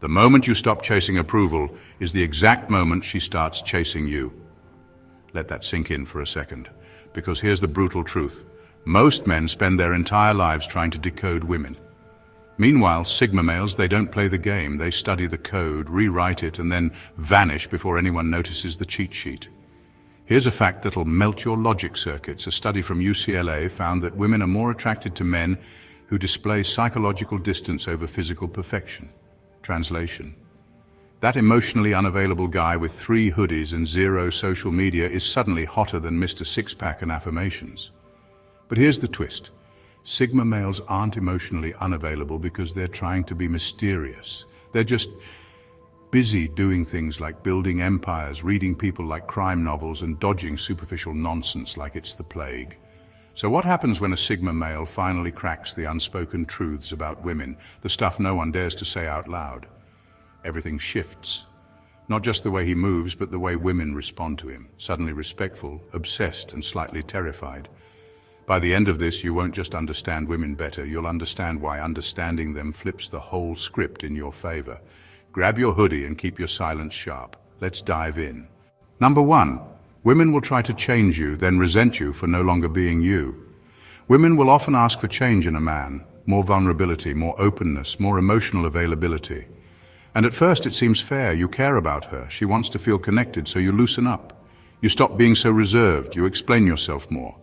The moment you stop chasing approval is the exact moment she starts chasing you. Let that sink in for a second, because here's the brutal truth. Most men spend their entire lives trying to decode women. Meanwhile, Sigma males, they don't play the game. They study the code, rewrite it, and then vanish before anyone notices the cheat sheet. Here's a fact that'll melt your logic circuits. A study from UCLA found that women are more attracted to men who display psychological distance over physical perfection. Translation: that emotionally unavailable guy with 3 hoodies and 0 social media is suddenly hotter than Mr. Six-Pack and affirmations. But here's the twist. Sigma males aren't emotionally unavailable because they're trying to be mysterious. They're just busy doing things like building empires, reading people like crime novels, and dodging superficial nonsense like it's the plague. So what happens when a Sigma male finally cracks the unspoken truths about women, the stuff no one dares to say out loud? Everything shifts. Not just the way he moves, but the way women respond to him. Suddenly respectful, obsessed, and slightly terrified. By the end of this, you won't just understand women better, you'll understand why understanding them flips the whole script in your favor. Grab your hoodie and keep your silence sharp. Let's dive in. Number 1. Women will try to change you, then resent you for no longer being you. Women will often ask for change in a man, more vulnerability, more openness, more emotional availability. And at first it seems fair, you care about her, she wants to feel connected, so you loosen up. You stop being so reserved, you explain yourself more.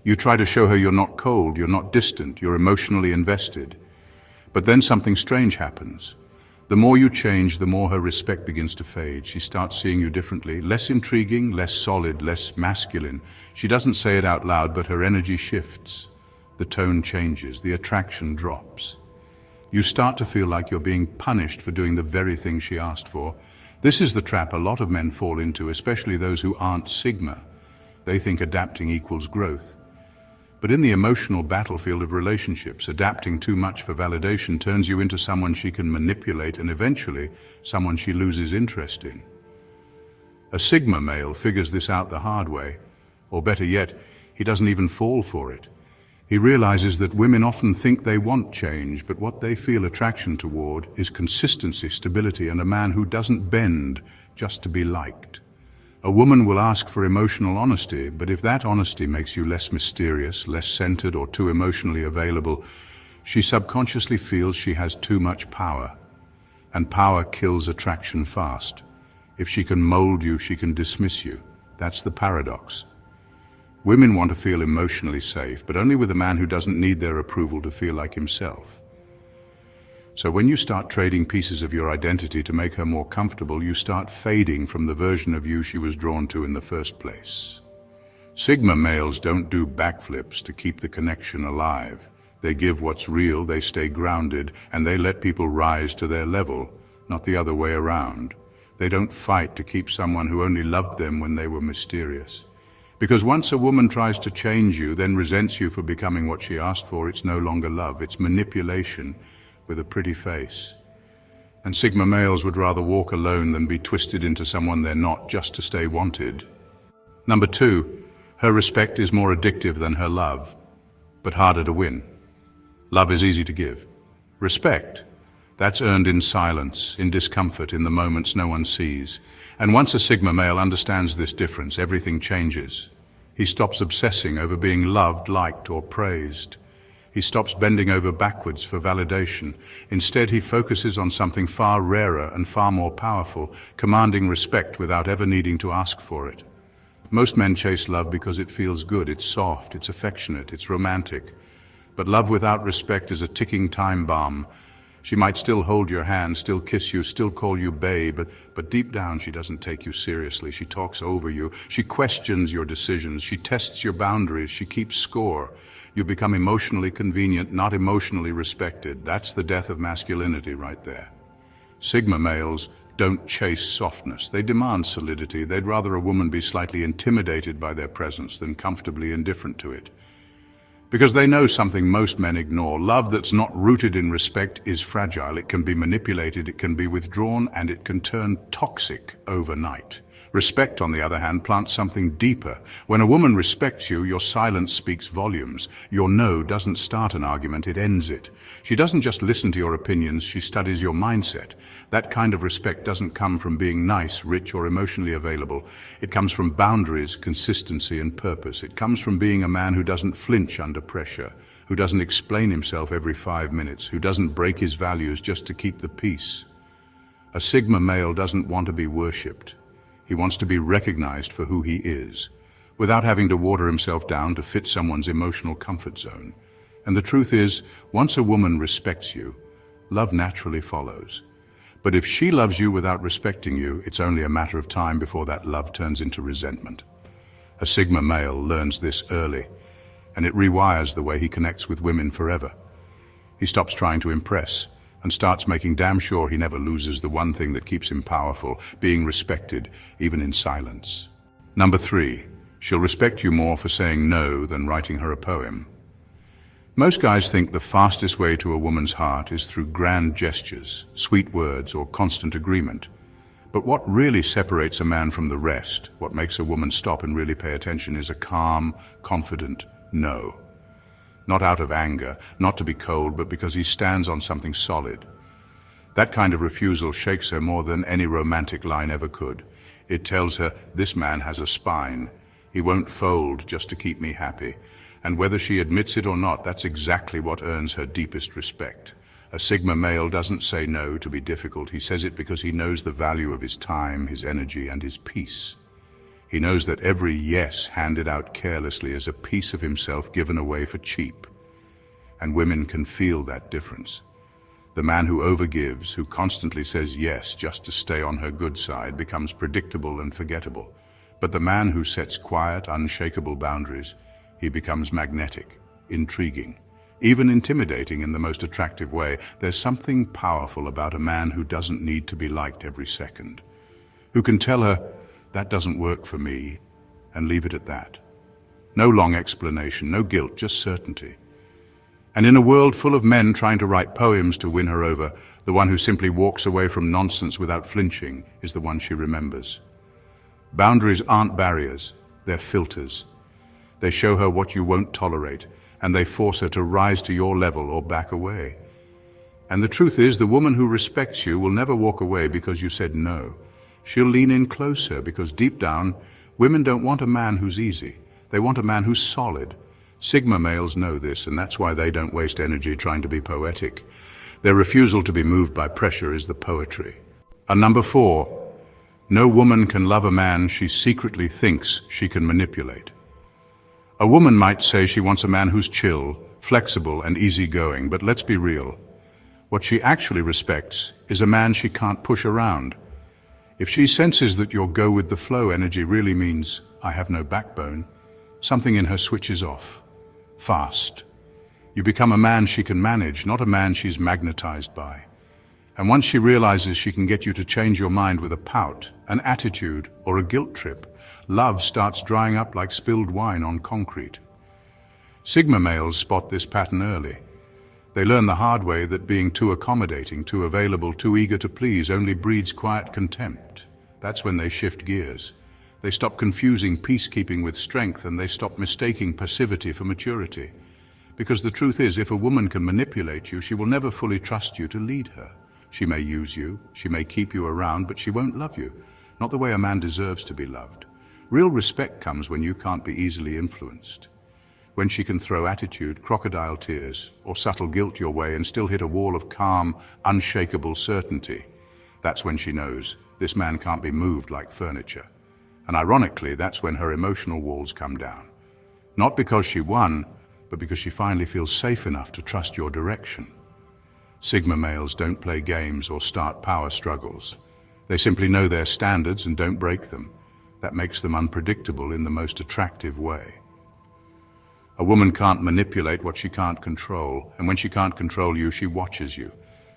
You try to show her you're not cold, you're not distant, you're emotionally invested. But then something strange happens. The more you change, the more her respect begins to fade. She starts seeing you differently, less intriguing, less solid, less masculine. She doesn't say it out loud, but her energy shifts. The tone changes, the attraction drops. You start to feel like you're being punished for doing the very thing she asked for. This is the trap a lot of men fall into, especially those who aren't Sigma. They think adapting equals growth. But in the emotional battlefield of relationships, adapting too much for validation turns you into someone she can manipulate and eventually someone she loses interest in. A Sigma male figures this out the hard way, or better yet, he doesn't even fall for it. He realizes that women often think they want change, but what they feel attraction toward is consistency, stability, and a man who doesn't bend just to be liked. A woman will ask for emotional honesty, but if that honesty makes you less mysterious, less centered, or too emotionally available, she subconsciously feels she has too much power. And power kills attraction fast. If she can mold you, she can dismiss you. That's the paradox. Women want to feel emotionally safe, but only with a man who doesn't need their approval to feel like himself. So when you start trading pieces of your identity to make her more comfortable, you start fading from the version of you she was drawn to in the first place. Sigma males don't do backflips to keep the connection alive. They give what's real, they stay grounded, and they let people rise to their level, not the other way around. They don't fight to keep someone who only loved them when they were mysterious. Because once a woman tries to change you, then resents you for becoming what she asked for, it's no longer love, it's manipulation with a pretty face. And Sigma males would rather walk alone than be twisted into someone they're not just to stay wanted. Number 2, her respect is more addictive than her love, but harder to win. Love is easy to give. Respect, that's earned in silence, in discomfort, in the moments no one sees. And once a Sigma male understands this difference, everything changes. He stops obsessing over being loved, liked, or praised. He stops bending over backwards for validation. Instead, he focuses on something far rarer and far more powerful, commanding respect without ever needing to ask for it. Most men chase love because it feels good, it's soft, it's affectionate, it's romantic. But love without respect is a ticking time bomb. She might still hold your hand, still kiss you, still call you babe, but deep down she doesn't take you seriously. She talks over you, she questions your decisions, she tests your boundaries, she keeps score. You become emotionally convenient, not emotionally respected. That's the death of masculinity right there. Sigma males don't chase softness. They demand solidity. They'd rather a woman be slightly intimidated by their presence than comfortably indifferent to it. Because they know something most men ignore. Love that's not rooted in respect is fragile. It can be manipulated, it can be withdrawn, and it can turn toxic overnight. Respect, on the other hand, plants something deeper. When a woman respects you, your silence speaks volumes. Your no doesn't start an argument, it ends it. She doesn't just listen to your opinions, she studies your mindset. That kind of respect doesn't come from being nice, rich, or emotionally available. It comes from boundaries, consistency, and purpose. It comes from being a man who doesn't flinch under pressure, who doesn't explain himself every 5 minutes, who doesn't break his values just to keep the peace. A Sigma male doesn't want to be worshipped. He wants to be recognized for who he is, without having to water himself down to fit someone's emotional comfort zone. And the truth is, once a woman respects you, love naturally follows. But if she loves you without respecting you, it's only a matter of time before that love turns into resentment. A Sigma male learns this early, and it rewires the way he connects with women forever. He stops trying to impress, and starts making damn sure he never loses the one thing that keeps him powerful, being respected, even in silence. Number 3, she'll respect you more for saying no than writing her a poem. Most guys think the fastest way to a woman's heart is through grand gestures, sweet words, or constant agreement. But what really separates a man from the rest, what makes a woman stop and really pay attention, is a calm, confident no. Not out of anger, not to be cold, but because he stands on something solid. That kind of refusal shakes her more than any romantic line ever could. It tells her, this man has a spine. He won't fold just to keep me happy. And whether she admits it or not, that's exactly what earns her deepest respect. A Sigma male doesn't say no to be difficult. He says it because he knows the value of his time, his energy, and his peace. He knows that every yes handed out carelessly is a piece of himself given away for cheap. And women can feel that difference. The man who overgives, who constantly says yes just to stay on her good side, becomes predictable and forgettable. But the man who sets quiet, unshakable boundaries, he becomes magnetic, intriguing, even intimidating in the most attractive way. There's something powerful about a man who doesn't need to be liked every second, who can tell her, that doesn't work for me, and leave it at that. No long explanation, no guilt, just certainty. And in a world full of men trying to write poems to win her over, the one who simply walks away from nonsense without flinching is the one she remembers. Boundaries aren't barriers, they're filters. They show her what you won't tolerate, and they force her to rise to your level or back away. And the truth is, the woman who respects you will never walk away because you said no. She'll lean in closer because deep down, women don't want a man who's easy. They want a man who's solid. Sigma males know this, and that's why they don't waste energy trying to be poetic. Their refusal to be moved by pressure is the poetry. And number 4, no woman can love a man she secretly thinks she can manipulate. A woman might say she wants a man who's chill, flexible, and easygoing, but let's be real. What she actually respects is a man she can't push around. If she senses that your go-with-the-flow energy really means, I have no backbone, something in her switches off. Fast. You become a man she can manage, not a man she's magnetized by. And once she realizes she can get you to change your mind with a pout, an attitude, or a guilt trip, love starts drying up like spilled wine on concrete. Sigma males spot this pattern early. They learn the hard way that being too accommodating, too available, too eager to please only breeds quiet contempt. That's when they shift gears. They stop confusing peacekeeping with strength, and they stop mistaking passivity for maturity. Because the truth is, if a woman can manipulate you, she will never fully trust you to lead her. She may use you, she may keep you around, but she won't love you. Not the way a man deserves to be loved. Real respect comes when you can't be easily influenced. When she can throw attitude, crocodile tears, or subtle guilt your way and still hit a wall of calm, unshakable certainty. That's when she knows this man can't be moved like furniture. And ironically, that's when her emotional walls come down. Not because she won, but because she finally feels safe enough to trust your direction. Sigma males don't play games or start power struggles. They simply know their standards and don't break them. That makes them unpredictable in the most attractive way. A woman can't manipulate what she can't control, and when she can't control you, she watches you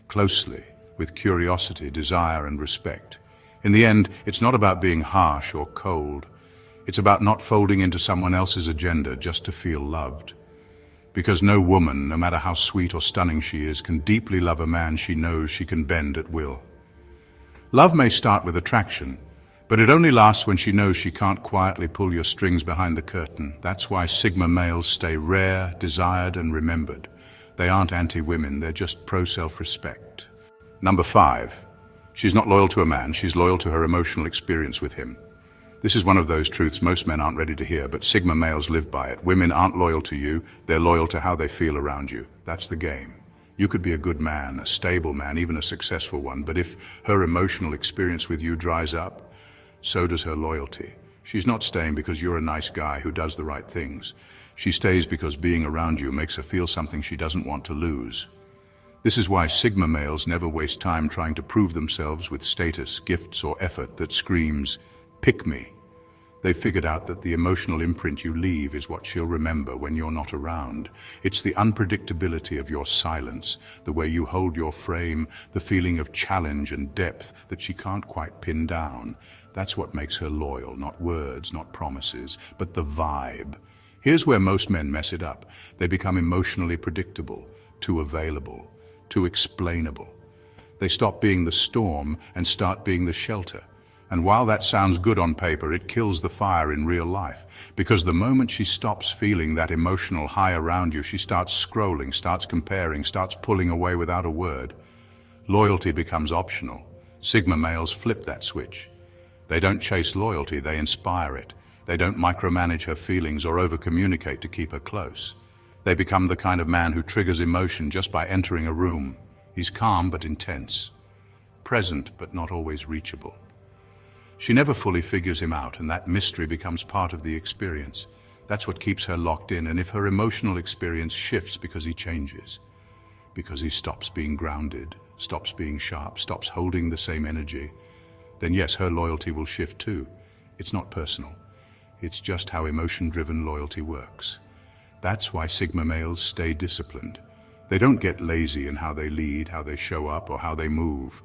closely, with curiosity, desire, and respect. In the end, it's not about being harsh or cold. It's about not folding into someone else's agenda just to feel loved. Because no woman, no matter how sweet or stunning she is, can deeply love a man she knows she can bend at will. Love may start with attraction, But it only lasts when she knows she can't quietly pull your strings behind the curtain. That's why Sigma males stay rare, desired, and remembered. They aren't anti-women, they're just pro-self-respect. Number 5. She's not loyal to a man, she's loyal to her emotional experience with him. This is one of those truths most men aren't ready to hear, but Sigma males live by it. Women aren't loyal to you, they're loyal to how they feel around you. That's the game. You could be a good man, a stable man, even a successful one, but if her emotional experience with you dries up, so does her loyalty. She's not staying because you're a nice guy who does the right things. She stays because being around you makes her feel something she doesn't want to lose. This is why Sigma males never waste time trying to prove themselves with status, gifts, or effort that screams, "Pick me." They've figured out that the emotional imprint you leave is what she'll remember when you're not around. It's the unpredictability of your silence, the way you hold your frame, the feeling of challenge and depth that she can't quite pin down. That's what makes her loyal, not words, not promises, but the vibe. Here's where most men mess it up. They become emotionally predictable, too available, too explainable. They stop being the storm and start being the shelter. And while that sounds good on paper, it kills the fire in real life. Because the moment she stops feeling that emotional high around you, she starts scrolling, starts comparing, starts pulling away without a word. Loyalty becomes optional. Sigma males flip that switch. They don't chase loyalty, they inspire it. They don't micromanage her feelings or over-communicate to keep her close. They become the kind of man who triggers emotion just by entering a room. He's calm but intense, present but not always reachable. She never fully figures him out, and that mystery becomes part of the experience. That's what keeps her locked in, and if her emotional experience shifts because he changes, because he stops being grounded, stops being sharp, stops holding the same energy, then yes, her loyalty will shift too. It's not personal. It's just how emotion-driven loyalty works. That's why Sigma males stay disciplined. They don't get lazy in how they lead, how they show up, or how they move.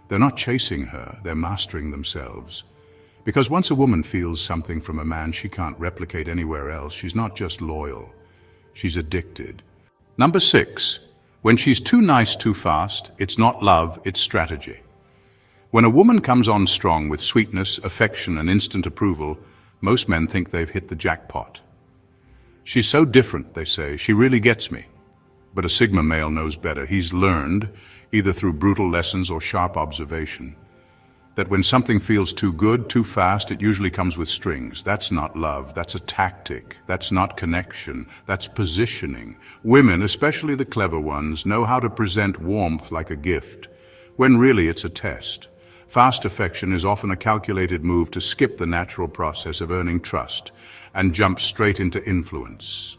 They're not chasing her, they're mastering themselves. Because once a woman feels something from a man she can't replicate anywhere else, she's not just loyal, she's addicted. Number 6, when she's too nice too fast, it's not love, it's strategy. When a woman comes on strong with sweetness, affection, and instant approval, most men think they've hit the jackpot. She's so different, they say, she really gets me. But a Sigma male knows better. He's learned, either through brutal lessons or sharp observation, that when something feels too good, too fast, it usually comes with strings. That's not love, that's a tactic, that's not connection, that's positioning. Women, especially the clever ones, know how to present warmth like a gift, when really it's a test. Fast affection is often a calculated move to skip the natural process of earning trust and jump straight into influence.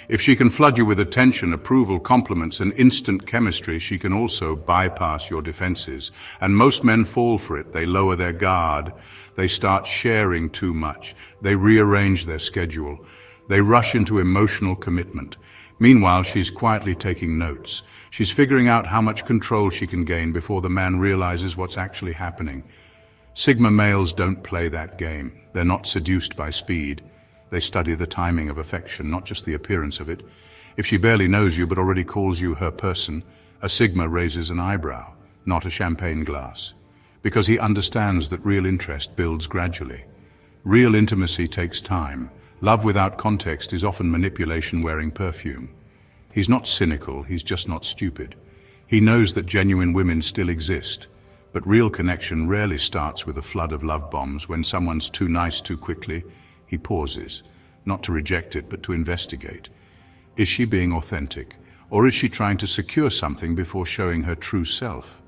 If she can flood you with attention, approval, compliments, and instant chemistry, she can also bypass your defenses. And most men fall for it. They lower their guard. They start sharing too much. They rearrange their schedule. They rush into emotional commitment. Meanwhile, she's quietly taking notes. She's figuring out how much control she can gain before the man realizes what's actually happening. Sigma males don't play that game. They're not seduced by speed. They study the timing of affection, not just the appearance of it. If she barely knows you but already calls you her person, a Sigma raises an eyebrow, not a champagne glass. Because he understands that real interest builds gradually. Real intimacy takes time. Love without context is often manipulation wearing perfume. He's not cynical, he's just not stupid. He knows that genuine women still exist, but real connection rarely starts with a flood of love bombs. When someone's too nice too quickly, he pauses, not to reject it, but to investigate. Is she being authentic, or is she trying to secure something before showing her true self?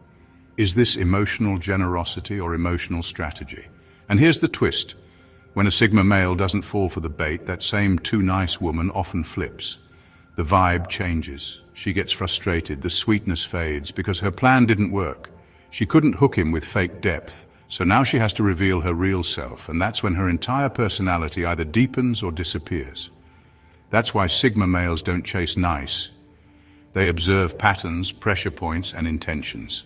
Is this emotional generosity or emotional strategy? And here's the twist. When a Sigma male doesn't fall for the bait, that same too nice woman often flips. The vibe changes. She gets frustrated, the sweetness fades, because her plan didn't work. She couldn't hook him with fake depth. So now she has to reveal her real self, and that's when her entire personality either deepens or disappears. That's why Sigma males don't chase nice. They observe patterns, pressure points, and intentions.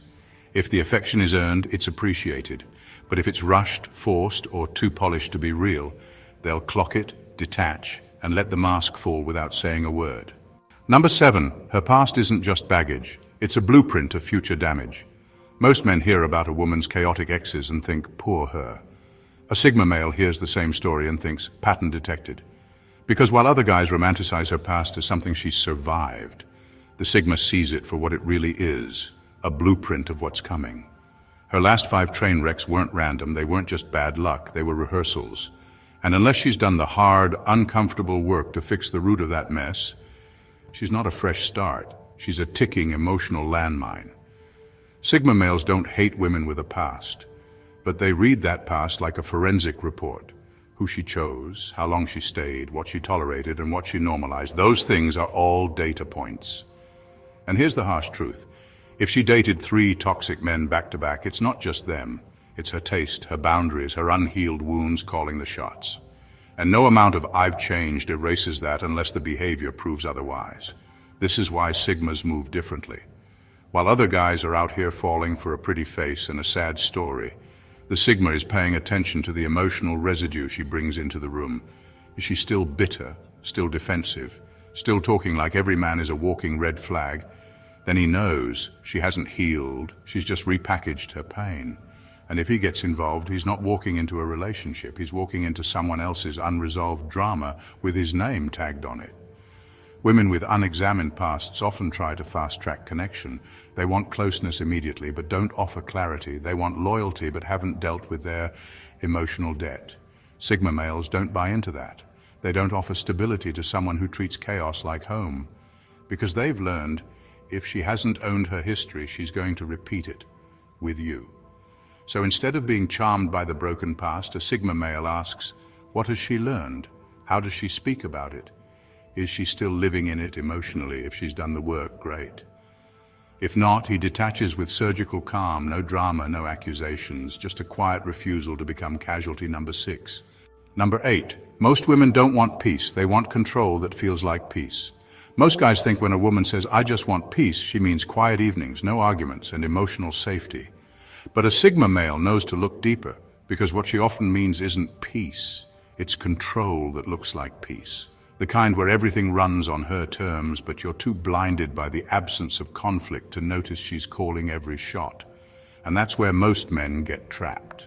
If the affection is earned, it's appreciated. But if it's rushed, forced, or too polished to be real, they'll clock it, detach, and let the mask fall without saying a word. Number 7, her past isn't just baggage. It's a blueprint of future damage. Most men hear about a woman's chaotic exes and think, poor her. A Sigma male hears the same story and thinks, pattern detected. Because while other guys romanticize her past as something she survived, the Sigma sees it for what it really is, a blueprint of what's coming. Her last 5 train wrecks weren't random, they weren't just bad luck, they were rehearsals. And unless she's done the hard, uncomfortable work to fix the root of that mess, she's not a fresh start, she's a ticking emotional landmine. Sigma males don't hate women with a past, but they read that past like a forensic report. Who she chose, how long she stayed, what she tolerated, and what she normalized. Those things are all data points. And here's the harsh truth. If she dated 3 toxic men back to back, it's not just them. It's her taste, her boundaries, her unhealed wounds calling the shots. And no amount of "I've changed" erases that unless the behavior proves otherwise. This is why Sigmas move differently. While other guys are out here falling for a pretty face and a sad story, the Sigma is paying attention to the emotional residue she brings into the room. Is she still bitter, still defensive, still talking like every man is a walking red flag? Then he knows she hasn't healed, she's just repackaged her pain. And if he gets involved, he's not walking into a relationship, he's walking into someone else's unresolved drama with his name tagged on it. Women with unexamined pasts often try to fast-track connection. They want closeness immediately, but don't offer clarity. They want loyalty, but haven't dealt with their emotional debt. Sigma males don't buy into that. They don't offer stability to someone who treats chaos like home. Because they've learned, if she hasn't owned her history, she's going to repeat it with you. So instead of being charmed by the broken past, a Sigma male asks, what has she learned? How does she speak about it? Is she still living in it emotionally? If she's done the work, great. If not, he detaches with surgical calm, no drama, no accusations, just a quiet refusal to become casualty number 6. Number 8, most women don't want peace, they want control that feels like peace. Most guys think when a woman says, I just want peace, she means quiet evenings, no arguments, and emotional safety. But a Sigma male knows to look deeper, because what she often means isn't peace, it's control that looks like peace. The kind where everything runs on her terms, but you're too blinded by the absence of conflict to notice she's calling every shot. And that's where most men get trapped.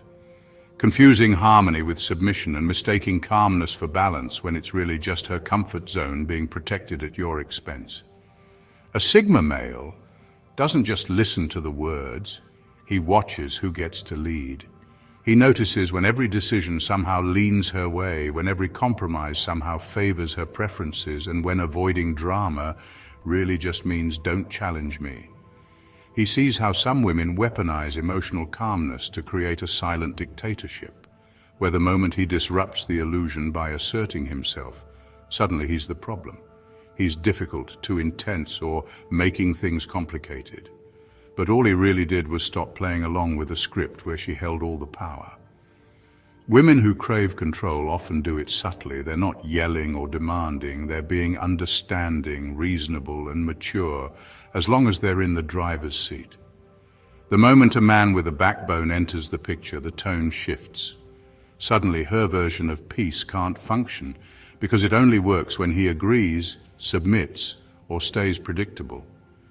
Confusing harmony with submission and mistaking calmness for balance when it's really just her comfort zone being protected at your expense. A Sigma male doesn't just listen to the words, he watches who gets to lead. He notices when every decision somehow leans her way, when every compromise somehow favors her preferences, and when avoiding drama really just means don't challenge me. He sees how some women weaponize emotional calmness to create a silent dictatorship, where the moment he disrupts the illusion by asserting himself, suddenly he's the problem. He's difficult, too intense, or making things complicated. But all he really did was stop playing along with a script where she held all the power. Women who crave control often do it subtly. They're not yelling or demanding. They're being understanding, reasonable, and mature, as long as they're in the driver's seat. The moment a man with a backbone enters the picture, the tone shifts. Suddenly, her version of peace can't function, because it only works when he agrees, submits, or stays predictable.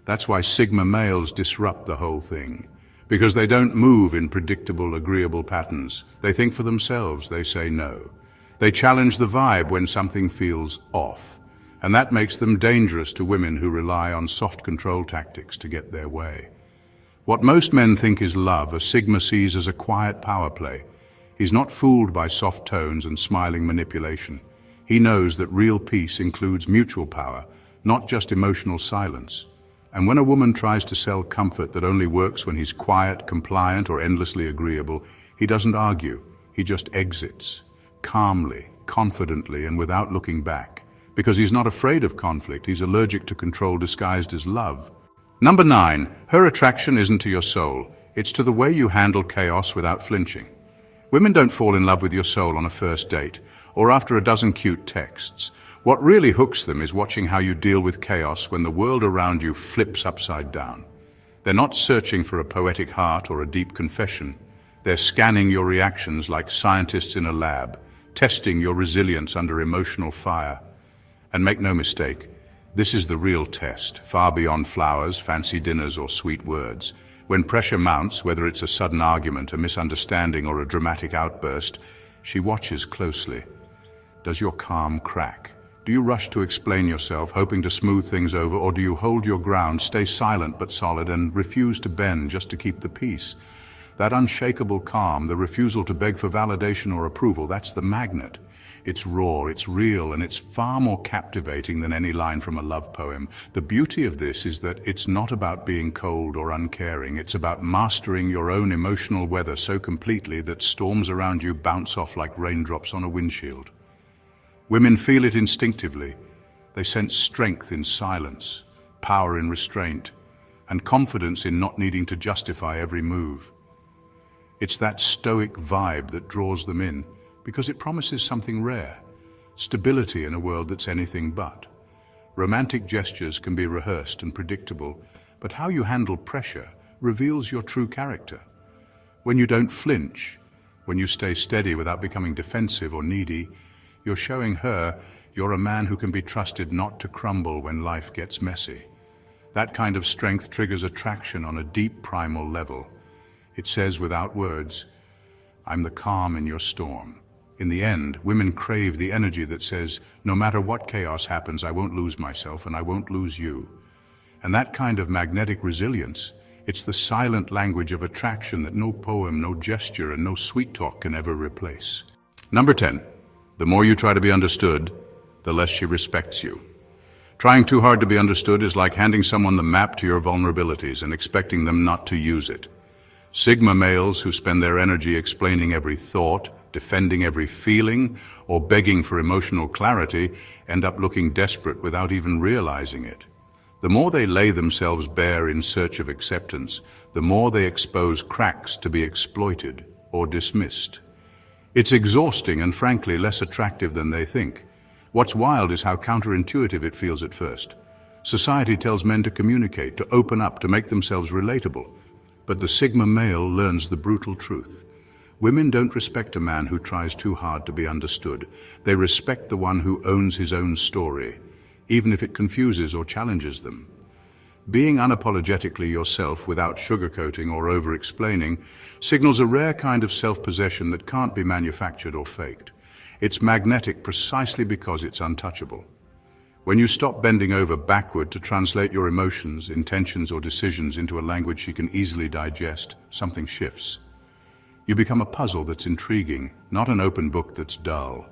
That's why Sigma males disrupt the whole thing, because they don't move in predictable, agreeable patterns. They think for themselves, they say no. They challenge the vibe when something feels off, and that makes them dangerous to women who rely on soft control tactics to get their way. What most men think is love, a Sigma sees as a quiet power play. He's not fooled by soft tones and smiling manipulation. He knows that real peace includes mutual power, not just emotional silence. And when a woman tries to sell comfort that only works when he's quiet, compliant, or endlessly agreeable, he doesn't argue, he just exits, calmly, confidently, and without looking back. Because he's not afraid of conflict, he's allergic to control disguised as love. Number 9, her attraction isn't to your soul, it's to the way you handle chaos without flinching. Women don't fall in love with your soul on a first date, or after a dozen cute texts. What really hooks them is watching how you deal with chaos when the world around you flips upside down. They're not searching for a poetic heart or a deep confession. They're scanning your reactions like scientists in a lab, testing your resilience under emotional fire. And make no mistake, this is the real test, far beyond flowers, fancy dinners, or sweet words. When pressure mounts, whether it's a sudden argument, a misunderstanding, or a dramatic outburst, she watches closely. Does your calm crack? Do you rush to explain yourself, hoping to smooth things over, or do you hold your ground, stay silent but solid, and refuse to bend just to keep the peace? That unshakable calm, the refusal to beg for validation or approval, that's the magnet. It's raw, it's real, and it's far more captivating than any line from a love poem. The beauty of this is that it's not about being cold or uncaring. It's about mastering your own emotional weather so completely that storms around you bounce off like raindrops on a windshield. Women feel it instinctively. They sense strength in silence, power in restraint, and confidence in not needing to justify every move. It's that stoic vibe that draws them in, because it promises something rare, stability in a world that's anything but. Romantic gestures can be rehearsed and predictable, but how you handle pressure reveals your true character. When you don't flinch, when you stay steady without becoming defensive or needy, you're showing her you're a man who can be trusted not to crumble when life gets messy. That kind of strength triggers attraction on a deep primal level. It says without words, I'm the calm in your storm. In the end, women crave the energy that says, no matter what chaos happens, I won't lose myself and I won't lose you. And that kind of magnetic resilience, it's the silent language of attraction that no poem, no gesture, and no sweet talk can ever replace. Number 10, the more you try to be understood, the less she respects you. Trying too hard to be understood is like handing someone the map to your vulnerabilities and expecting them not to use it. Sigma males who spend their energy explaining every thought, defending every feeling, or begging for emotional clarity end up looking desperate without even realizing it. The more they lay themselves bare in search of acceptance, the more they expose cracks to be exploited or dismissed. It's exhausting and frankly less attractive than they think. What's wild is how counterintuitive it feels at first. Society tells men to communicate, to open up, to make themselves relatable. But the Sigma male learns the brutal truth. Women don't respect a man who tries too hard to be understood. They respect the one who owns his own story, even if it confuses or challenges them. Being unapologetically yourself without sugarcoating or over-explaining signals a rare kind of self-possession that can't be manufactured or faked. It's magnetic precisely because it's untouchable. When you stop bending over backward to translate your emotions, intentions, or decisions into a language she can easily digest, something shifts. You become a puzzle that's intriguing, not an open book that's dull.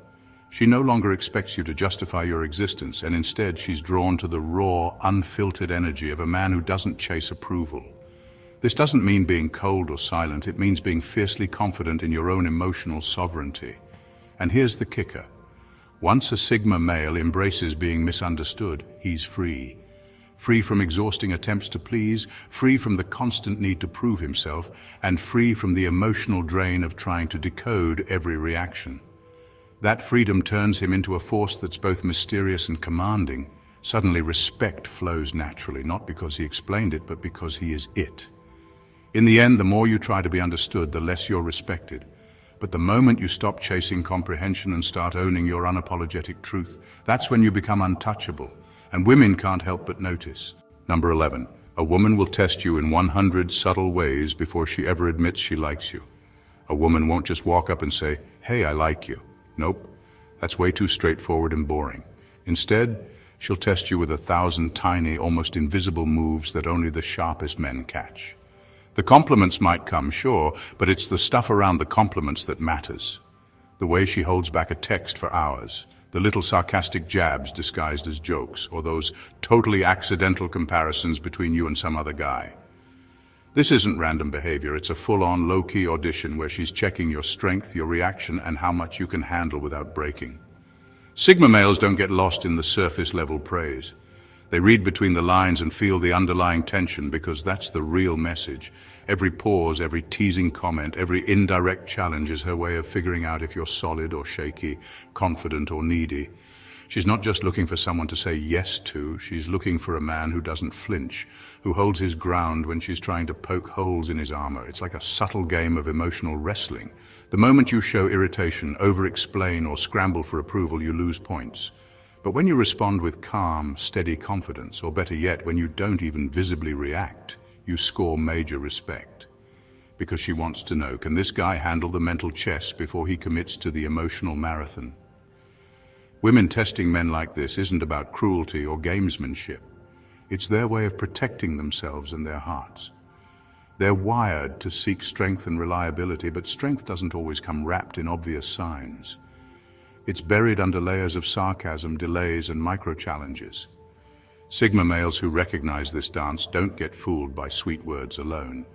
She no longer expects you to justify your existence, and instead she's drawn to the raw, unfiltered energy of a man who doesn't chase approval. This doesn't mean being cold or silent, it means being fiercely confident in your own emotional sovereignty. And here's the kicker. Once a Sigma male embraces being misunderstood, he's free. Free from exhausting attempts to please, free from the constant need to prove himself, and free from the emotional drain of trying to decode every reaction. That freedom turns him into a force that's both mysterious and commanding. Suddenly respect flows naturally, not because he explained it, but because he is it. In the end, the more you try to be understood, the less you're respected. But the moment you stop chasing comprehension and start owning your unapologetic truth, that's when you become untouchable, and women can't help but notice. Number 11, a woman will test you in 100 subtle ways before she ever admits she likes you. A woman won't just walk up and say, "Hey, I like you." Nope, that's way too straightforward and boring. Instead, she'll test you with 1,000 tiny, almost invisible moves that only the sharpest men catch. The compliments might come, sure, but it's the stuff around the compliments that matters. The way she holds back a text for hours, the little sarcastic jabs disguised as jokes, or those totally accidental comparisons between you and some other guy. This isn't random behavior, it's a full-on low-key audition where she's checking your strength, your reaction, and how much you can handle without breaking. Sigma males don't get lost in the surface-level praise. They read between the lines and feel the underlying tension, because that's the real message. Every pause, every teasing comment, every indirect challenge is her way of figuring out if you're solid or shaky, confident or needy. She's not just looking for someone to say yes to, she's looking for a man who doesn't flinch, who holds his ground when she's trying to poke holes in his armor. It's like a subtle game of emotional wrestling. The moment you show irritation, over-explain, or scramble for approval, you lose points. But when you respond with calm, steady confidence, or better yet, when you don't even visibly react, you score major respect. Because she wants to know, can this guy handle the mental chess before he commits to the emotional marathon? Women testing men like this isn't about cruelty or gamesmanship. It's their way of protecting themselves and their hearts. They're wired to seek strength and reliability, but strength doesn't always come wrapped in obvious signs. It's buried under layers of sarcasm, delays, and micro-challenges. Sigma males who recognize this dance don't get fooled by sweet words alone.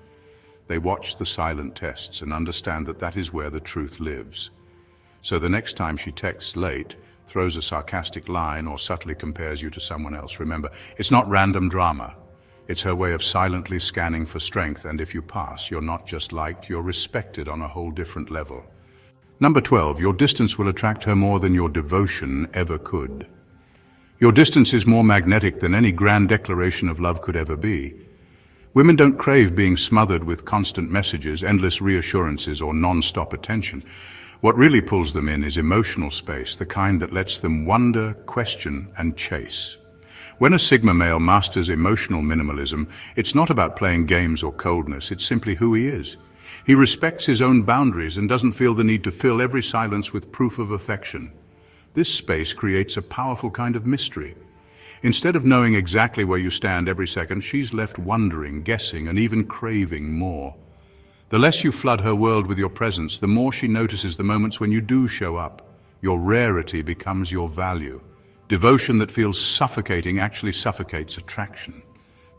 They watch the silent tests and understand that that is where the truth lives. So the next time she texts late, throws a sarcastic line, or subtly compares you to someone else, remember, it's not random drama. It's her way of silently scanning for strength, and if you pass, you're not just liked, you're respected on a whole different level. Number 12, your distance will attract her more than your devotion ever could. Your distance is more magnetic than any grand declaration of love could ever be. Women don't crave being smothered with constant messages, endless reassurances, or non-stop attention. What really pulls them in is emotional space, the kind that lets them wonder, question, and chase. When a Sigma male masters emotional minimalism, it's not about playing games or coldness, it's simply who he is. He respects his own boundaries and doesn't feel the need to fill every silence with proof of affection. This space creates a powerful kind of mystery. Instead of knowing exactly where you stand every second, she's left wondering, guessing, and even craving more. The less you flood her world with your presence, the more she notices the moments when you do show up. Your rarity becomes your value. Devotion that feels suffocating actually suffocates attraction.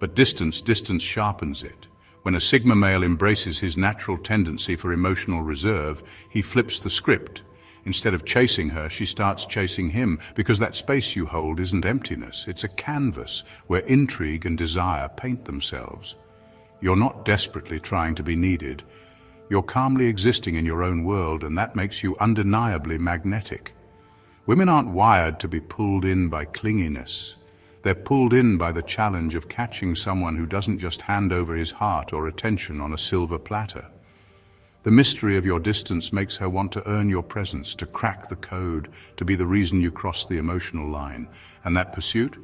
But distance sharpens it. When a Sigma male embraces his natural tendency for emotional reserve, he flips the script. Instead of chasing her, she starts chasing him, because that space you hold isn't emptiness, it's a canvas where intrigue and desire paint themselves. You're not desperately trying to be needed. You're calmly existing in your own world, and that makes you undeniably magnetic. Women aren't wired to be pulled in by clinginess. They're pulled in by the challenge of catching someone who doesn't just hand over his heart or attention on a silver platter. The mystery of your distance makes her want to earn your presence, to crack the code, to be the reason you cross the emotional line. And that pursuit,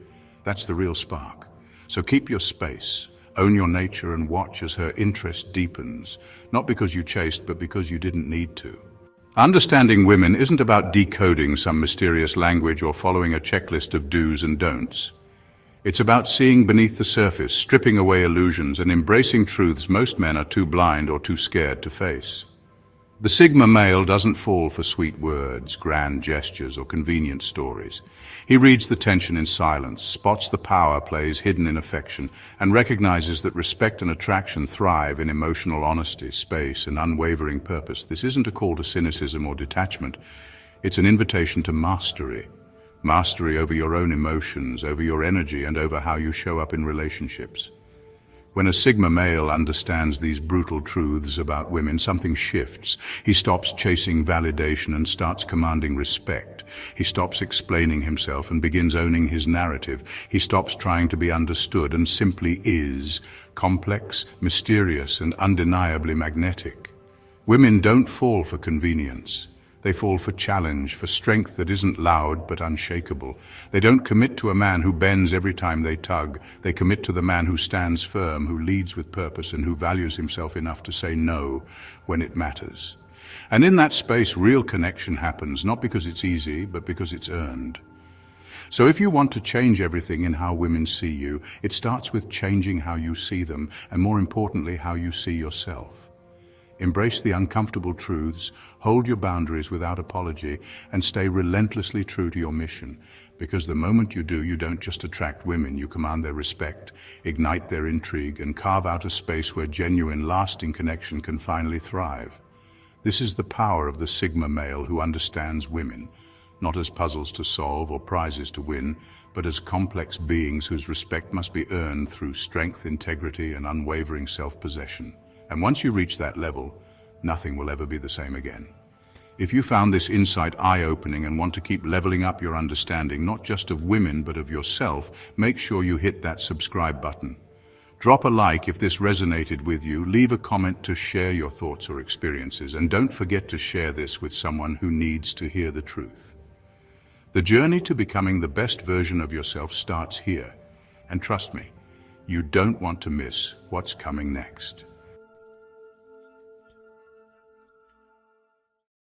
that's the real spark. So keep your space, own your nature, and watch as her interest deepens, not because you chased, but because you didn't need to. Understanding women isn't about decoding some mysterious language or following a checklist of do's and don'ts. It's about seeing beneath the surface, stripping away illusions, and embracing truths most men are too blind or too scared to face. The Sigma male doesn't fall for sweet words, grand gestures, or convenient stories. He reads the tension in silence, spots the power plays hidden in affection, and recognizes that respect and attraction thrive in emotional honesty, space, and unwavering purpose. This isn't a call to cynicism or detachment. It's an invitation to mastery. Mastery over your own emotions, over your energy, and over how you show up in relationships. When a Sigma male understands these brutal truths about women, something shifts. He stops chasing validation and starts commanding respect. He stops explaining himself and begins owning his narrative. He stops trying to be understood and simply is, complex, mysterious, and undeniably magnetic. Women don't fall for convenience. They fall for challenge, for strength that isn't loud but unshakable. They don't commit to a man who bends every time they tug. They commit to the man who stands firm, who leads with purpose, and who values himself enough to say no when it matters. And in that space, real connection happens, not because it's easy, but because it's earned. So if you want to change everything in how women see you, it starts with changing how you see them, and more importantly, how you see yourself. Embrace the uncomfortable truths, hold your boundaries without apology, and stay relentlessly true to your mission. Because the moment you do, you don't just attract women, you command their respect, ignite their intrigue, and carve out a space where genuine, lasting connection can finally thrive. This is the power of the Sigma male who understands women, not as puzzles to solve or prizes to win, but as complex beings whose respect must be earned through strength, integrity, and unwavering self-possession. And once you reach that level, nothing will ever be the same again. If you found this insight eye-opening and want to keep leveling up your understanding, not just of women, but of yourself, make sure you hit that subscribe button. Drop a like if this resonated with you, leave a comment to share your thoughts or experiences, and don't forget to share this with someone who needs to hear the truth. The journey to becoming the best version of yourself starts here, and trust me, You don't want to miss what's coming next.